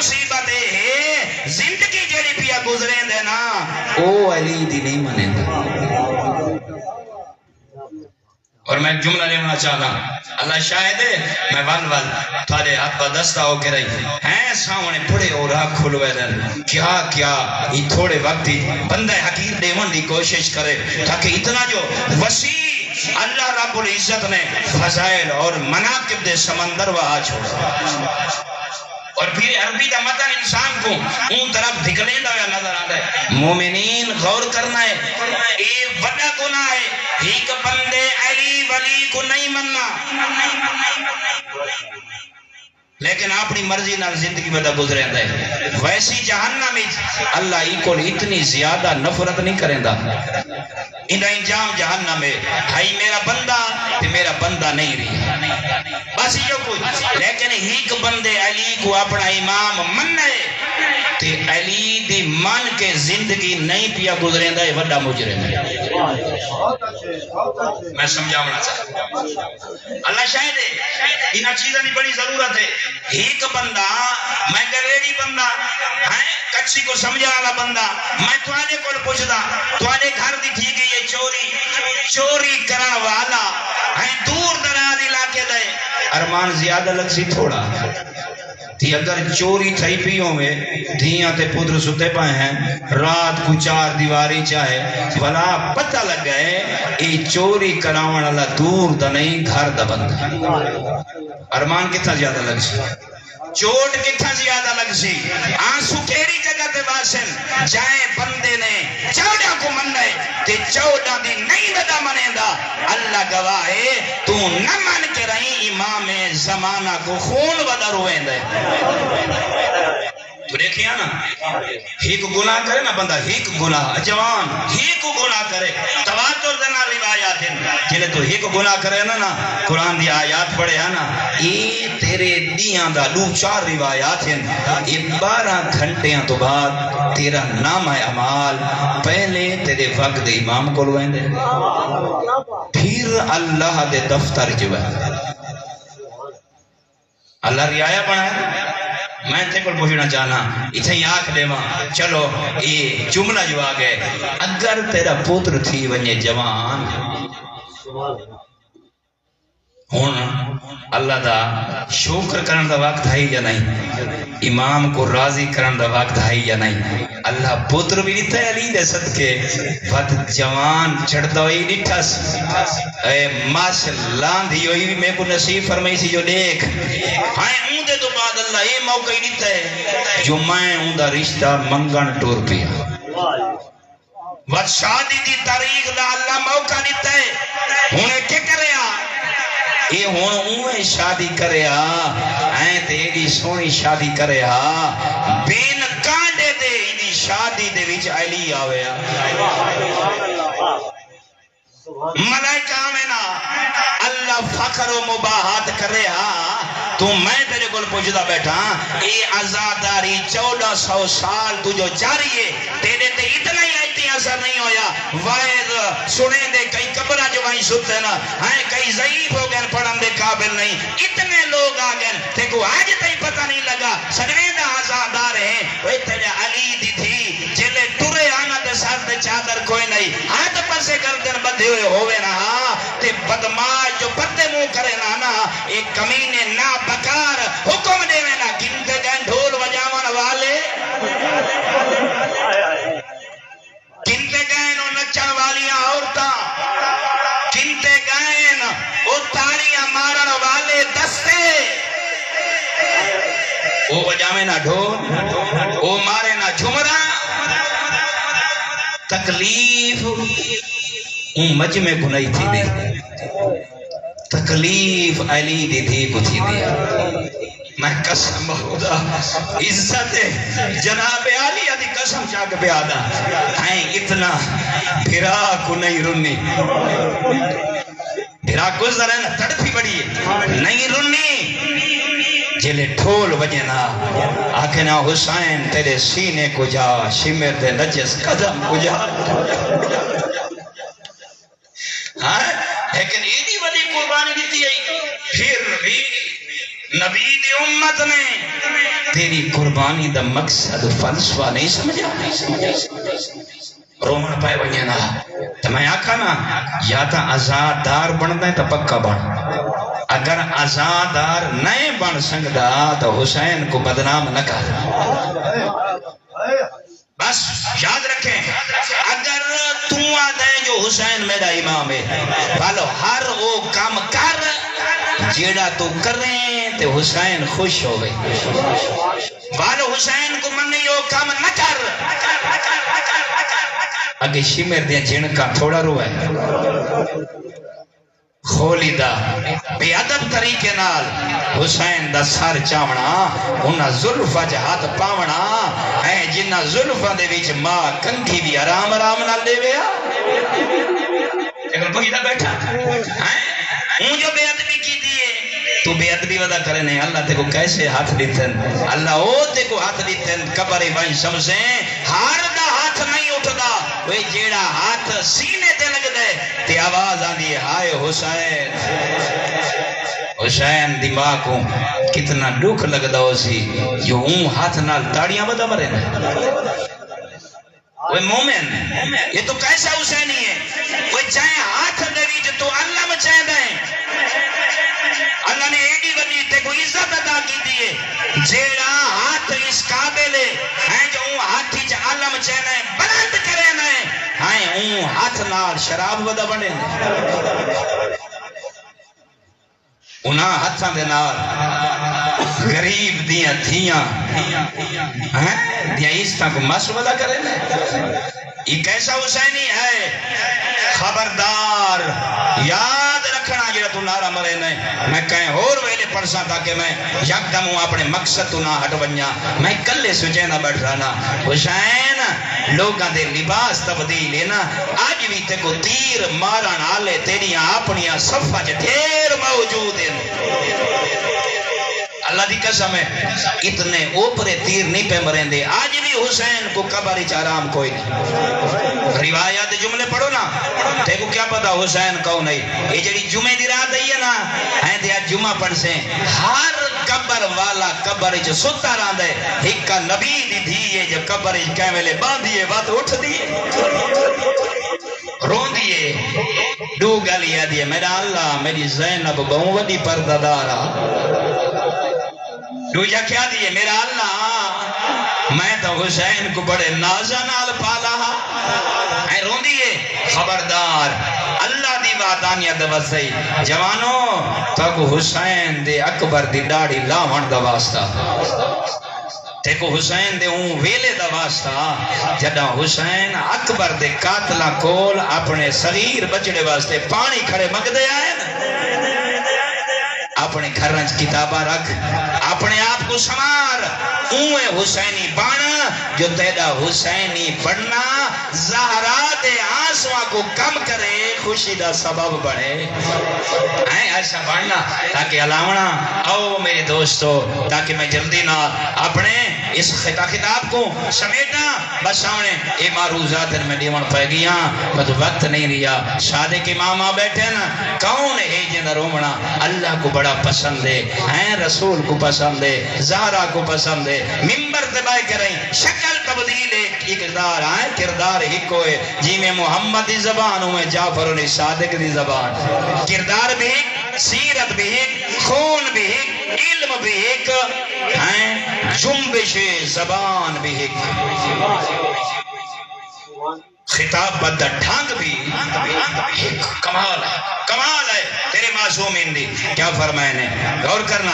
مصیبت ہے زندگی جڑی پیا گزریں دے نا او علی دی نہیں منے گا۔ اور میں جملہ لینا چاہتا اللہ شاہد ہے میں ول تھوڑے ہاتھ پر دستہ ہو کے رہی ہیں سامنے پڑے اور آنکھ کھلوے دن کیا یہ تھوڑے وقت ہی بندہ حقیق دیون دی کوشش کرے تاکہ اتنا جو وسیع اللہ رب العزت نے فضائل اور مناقب دے سمندر وہاں چھوڑا اور پھر عربی دا مدن انسان کو ان طرف دھکلیں دا نظر آتا ہے۔ مومنین غور کرنا ہے اے بڑا گناہ ہے ایک بندے علی ولی کو نہیں مننا لیکن اپنی مرضی نال زندگی میں گزرے ہے ویسی جہنم اللہ ہی کو اتنی زیادہ نفرت نہیں کریں دا انہا انجام جہنم ہے ہائی میرا بندہ تے میرا بندہ نہیں رہی بس یہ کچھ لیکن ایک بندے علی کو اپنا امام مننا ہے تے علی دی من کے زندگی نہیں پیا گزریں دا یہ وڈا مجرم ہے۔ میں سمجھاونا چاہتا اللہ شاہد ہے انہا چیزیں نہیں بڑی ضرورت ہے ایک بندہ میں گریڈی بندہ کچھی کو سمجھا والا بندہ میں توانے کو پوچھدا توانے گھر دی تھی گئی یہ چوری کرن والا دور دراز علاقے دے ارمان زیادہ لگ سی تھوڑا تھی اگر چوری تھئی پیوں میں دھیاں تے پودر ستے پائے ہیں رات کو 4 دیواری چاہے بھلا پتہ لگ گئے ای چوری کراون اللہ دور دا نہیں گھر دا بندہ ارمان کتنا زیادہ لگ سی چوٹ کتنا زیادہ لگ سی آنسو کیری جگہ تے باسن جائے بندے نے 14 کو من رہے تے 14 دی نہیں بدا منے دا اللہ گواہ ہے تو نہ من کے رہی امام زمانہ کو خون بدر ہوئے دے تو دیکھیا نا ایک گناہ کرے نا بندہ ایک گناہ جوان ایک گناہ کرے تواتر دینا روایات ہیں جلے تو ایک گناہ کرے نا قرآن دی آیات پڑھے ہے نا یہ تیرے دیاں دا 4 روایات ہیں یہ 12 گھنٹیاں تو بعد تیرا نام اعمال پہلے تیرے وقت امام کو لوئیں دے پھر اللہ دے دفتر جو ہے اللہ رعایا بنایا میں تے کل پوچھنا چاہنا اتھے ہی آنکھ دے ماں چلو یہ جملہ جو آگئے اگر تیرا پوتر تھی ونجے جوان ہون اللہ دا شکر کرن دا وقت ہے یا نہیں امام کو راضی کرن دا وقت ہے یا نہیں اللہ پوتر بھی نہیں تھے علی دے صدقے وقت جوان چڑھتا ہوئی نٹھا سی اے ماشاءاللہ دی ہوئی بھی میں کو نصیب فرمائی سی جو دیکھ ہائیں اون دے تو بعد اللہ یہ موقع ہی نہیں تھے جو میں اون دا رشتہ منگن ٹور پیا وقت شادی دی تاریخ دا اللہ موقع نہیں تھے انہیں کیا کرے یہ ہون اوہ شادی کرے تیری سونی شادی کرے بین کانڈے دے انہی شادی دے وچ علی آوے ملائکہ میں نا اللہ فخر و مباہات کرے تو میں تیرے کو پوچھتا بیٹھا اے عزاداری 1400 سال تجھو جاری ہے تیرے تے اتنا ہی آئیتی اثر نہیں ہویا وائد سنے دے کئی قبرہ جو وہیں ستے نا کئی ضعیف ہو گئے پڑھن دے قابل نہیں اتنے لوگ آگئے تے کو آج تے پتہ نہیں لگا سگنے دا عزادار ہیں وہ تیرے علی دی تھی جلے ٹورے آنا دے ساتھ دے چادر کوئی نہیں ہاتھ پسے گردن بدھے ہوئے ہوئے نا تے بدماش جو پتے منہ کرے نا ایک کمینے نا بکار حکم دے میں نا گنتے گئے ڈھول بجاون والے گنتے گئے نو نچن والیاں عورتاں گنتے گئے او تالیاں مارن والے دستے او بجاوے نا ڈھول او مارے نا جھمرا تکلیف مجمع گنائی تھی دی تکلیف علی دی تھی کو تھی دی میں قسم خدا عزت جناب علی دی قسم چاک پہ آدھا ہیں اتنا بھرا کو نہیں رنی بھرا کو ذرا تڑپی بڑی نہیں رنی جلے ٹھول بجنا آکھنا حسین تیرے سینے کو جا شمر دے نجس قدم کو جا لیکن ایدی وڈی قربانی دیتی ہے پھر بھی نبی دی امت نے تیری قربانی دا مقصد فلسفہ نہیں سمجھا رومن پائے بنیا نا تو میں آکھا نا یا تا آزادار بن دیں تو پکا بن اگر آزادار نئے بن سکتا تو حسین کو بدنام نہ کر بس یاد رکھیں اگر تم آدھیں جو حسین میرا امام ہے بھالو ہر وہ کام کر جیڑا تو کریں تو حسین خوش ہو گئی بھالو حسین کو من نہیں وہ کام نہ کر اگے شمر دیا جن کا تھوڑا رو ہے کھولی دا بے ادب طریقے نال حسین دا سر چاونا انہا ظلفہ جہات پاونا اے جنہ ظلفہ دے ویچ ماں کنکھی بھی آرام آرام نال لے ویا لیکن بگیدہ بیٹھا ہوں جو بے ادبی کی دیئے تو بے ادبی ودا کرے نہیں اللہ تے کو کیسے ہاتھ دیتن اللہ او تے کو ہاتھ دیتن کبری بائن سمجھیں ہار دا ہاتھ نہیں اٹھدا وہ جیڑا ہاتھ سینے تے لگ دے تے آواز آدھی ہائے حسین حسین دماغ کو کتنا دکھ لگ دا ہو سی جو ہاتھ نال تاڑیاں بدا مرے نا وہ مومن یہ تو کیسا حسینی ہے وہ چاہے ہاتھ دوی جو تو اللہ میں چاہے دائیں اللہ نے ایڈی ولی تے کو عزت ادا کی دیئے جیڑا ہاتھ اس قابل ہے جو ہاتھی چا عالم چاہنا ہے بلند کرے نئے ہاتھ نال شراب ودا بنے انہاں ہاتھاں دے نال غریب دیاں تھیاں دیاں عزتاں کو مس ودا کرے یہ کیسا حسینی ہے خبردار یاد رکھنا جڑا تو نارا مرے نہیں میں کہیں اور ویلے پڑھسا تاکہ میں یک دم ہوں اپنے مقصد تو نہ ہٹ بنیا میں کلے سوچے نہ بیٹھ رہا نا حسین لوگاں دے لباس تبدیل ہے نا آج بھی تے کو تیر مارن آلے تیریاں اپنیاں صفحہ جے ڈھیر موجود ہیں اللہ دی قسم ہے اتنے اوپرے تیر نہیں پہ مریں دے آج بھی حسین کو قبر آرام کوئی نہیں روایات جملے پڑھو نا تے کو کیا پتا حسین کون نہیں یہ جڑی جمعے دی رات ہے نا ہیں دیا جمعہ پڑھ سے ہر قبر والا قبر جو ستا رہا دے ایک کا نبی دی دیئے جو قبر کیملے باندھیے بات اٹھ دیئے رون دیئے دو گلیا دیئے میرا اللہ میری زینب بہوں ودی پرددارا دوجہ کیا دیئے میرا اللہ میں تو حسین کو بڑے نازہ نال پالا ہے رون دیئے خبردار اللہ دی وعدانیہ دوازئی جوانوں تو کو حسین دے اکبر دی ڈاڑی لاون دواستا تے کو حسین دے ہوں ویلے دواستا جدہ حسین اکبر دے قاتلہ کول اپنے صغیر بچڑے واسطے پانی کھڑے مگ دے آئے نا اپنے گھرنج کتابہ رکھ اپنے آپ کو سمار اوے حسینی بانا جو تیدا حسینی پڑھنا زہرا دے آنسواں کو کم کرے خوشی دا سبب بڑھے ایسا پڑھنا تاکہ علاونا او میرے دوستو تاکہ میں جلدی نہ اپنے اس خطاب کو سمیٹنا بس سامنے اے معروضات میں دیوان پہ گیا بس وقت نہیں ریا صادق امام بیٹھے نا کون ہے جن رومنا اللہ کو بڑا پسند ہے رسول کو پسند ہے زہرا کو پسند ہے ممبر دبائے کریں شکل تبدیل ہے کردار ہی کوئے جی میں محمد دی زبان ہوں جعفر علی صادق دی زبان کردار بھی سیرت بھی خون بھی علم بھی ایک جنبش زبان بھی ایک خطاب بدہ ڈھانگ بھی ایک کمال ہے تیرے معصوم اندی کیا فرمائے نے غور کرنا